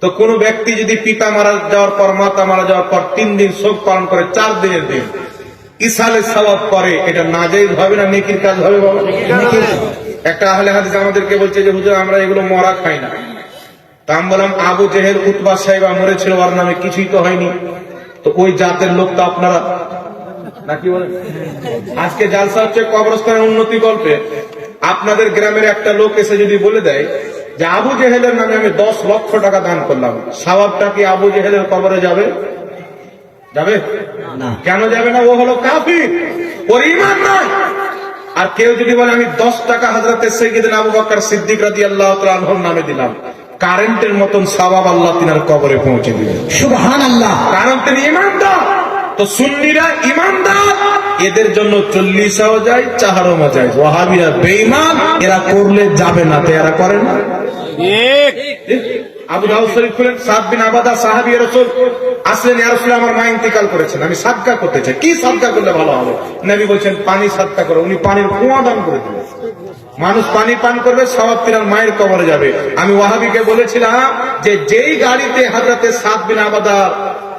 তো কোন ব্যক্তি যদি পিতা মারা যাওয়ার পর মাতা মারা যাওয়ার পর 3 দিন শোক পালন করে 4 দিনের দিন ইসালে সওয়াব করে, এটা নাজায়েজ হবে না নেকির কাজ হবে বাবা? একটা আহলে হাদিস আমাদেরকে বলছে যে হুজুর আমরা এগুলো মরা খাই না। তা আমি বললাম আবু জেহেল উতবা সাহেবা মরেছিল, ওর নামে কিছুই তো হয়নি, তো ওই জাতের লোক তো আপনারা নাকি বলেন? আজকে জালসা হচ্ছে কবরস্থানের উন্নতি গল্পে। আপনাদের গ্রামের একটা লোক এসে যদি বলে দেয় যে আবু জেহেলের নামে আমি 10 লক্ষ টাকা দান করলাম, সওয়াবটা কি আবু জেহেলের কবরে যাবে? যাবে না। কেন যাবে না? ও হলো কাফির, ওর ঈমান নাই। আর কেউ যদি বলে আমি 10 টাকা হযরতে সাইয়্যিদনা আবু বকর সিদ্দিক রাদিয়াল্লাহু তাআলা আনহুর নামে দিলাম, কারেন্টের মতন সওয়াব আল্লাহ তিনার কবরে পৌঁছে দিবেন। সুবহানাল্লাহ। কারণ তিনি ঈমানদার। তো সুন্নিরা ঈমানদার, এদের জন্য 40ও যায় 4ও যায়। ওয়াহাবিরা বেঈমান, এরা করলে যাবে না, তো এরা করে না। ঠিক। আবু দাউদ শরীফ খুলেন, সাদ বিন আবাদা সাহাবী রাসূল আসলেন, ইয়া রাসূলুল্লাহ আমার মা ইন্তিকাল করেছেন, আমি সাদকা করতে চাই। কি সাদকা করলে ভালো হবে? নবী বলেন পানি সাদকা করো। উনি পানির কুয়া দান করে দিলেন। মানুষ পানি পান করবে, সওয়াব তিনার মায়ের কবরে যাবে। আমি ওয়াহাবিকে বলেছিলাম যে যেই গাড়িতে হযরতে সাদ বিন আবাদা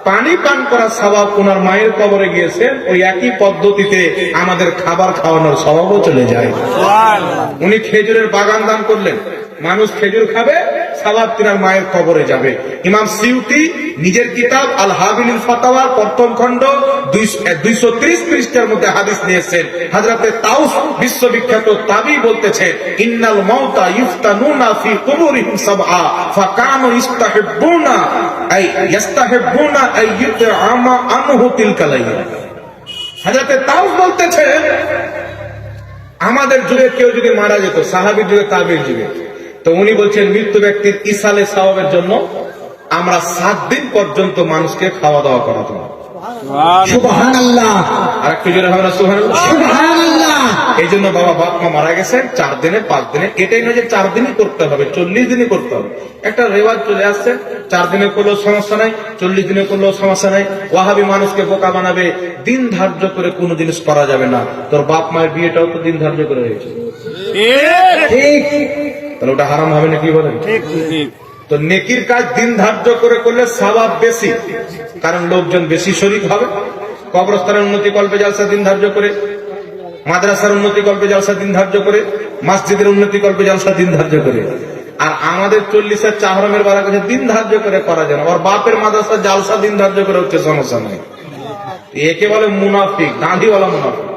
পানি পান করার সওয়াব ওনার মায়ের কবরে গিয়েছেন, ওই একই পদ্ধতিতে আমাদের খাবার খাওয়ানোর সওয়াবও চলে যায়। উনি খেজুরের বাগান দান করলেন, মানুষ খেজুর খাবে, সওয়াব তিনার মায়ের কবরে যাবে। ইমাম সিউতি নিজের কিতাব আল হাবিলিল ফাতাওয়া প্রথম খণ্ড 230 পৃষ্ঠার মধ্যে হাদিস নিয়েছেন। হযরতে তাউস বিশ্ববিখ্যাত তাবী বলতেছেন ইন্নাল মাউতা ইফতানুনা ফি কুবুরিহিম সাবআ ফাকানু ইস্তাহিব্বুনা আই ইউতআমা আনহু তিলকা লাইলা। হযরতে তাউস বলতেছেন আমাদের যুগে কেউ যদি মারা যেত, সাহাবীর যুগে তাবেঈর যুগে, তো উনি বলছেন মৃত্যু ব্যক্তির ইসালে সওয়াবের জন্য আমরা 7 দিন পর্যন্ত মানুষকে খাওয়া দাওয়া করাতাম। সুবহানাল্লাহ। আর একটু জোরে হবে না সুবহানাল্লাহ? সুবহানাল্লাহ। এই জন্য বাবা বাপ মা মারা গেছেন 4 দিনে 5 দিনে, এটাই নয় যে 4 দিনই করতে হবে, 40 দিনই করতে হবে। একটা রেওয়াজ চলে আসছে 4 দিনে করলেও সমস্যা নাই, 40 দিনে করলেও সমস্যা নাই। ওয়াহাবি মানুষকে বোকা বানাবে, দিন ধার্য করে কোনো জিনিস করা যাবে না। তোর বাপ মায়ের বিয়েটাও তো দিন ধার্য করে হয়েছে, ঠিক? তাহলে ওটা হারাম হবে না? কি বলেন? ঠিক। তো নেকির কাজ দিন ধার্য করে করলে সওয়াব বেশি, কারণ লোকজন বেশি শরীক হবে। কবরস্থানের উন্নতি কল্পে জালসা দিন ধার্য করে, মাদ্রাসার উন্নতি কল্পে জালসা দিন ধার্য করে, মসজিদের উন্নতি কল্পে জালসা দিন ধার্য করে। আর আমাদের 40-এর চাহরমের বারা কাছে দিন ধার্য করে করা যায় না। ওর বাপের মাদ্রাসা জালসা দিন ধার্য করে হচ্ছে, সমস্যা নাই। একে বলে মুনাফিক, দাঁড়িওয়ালা মুনাফিক।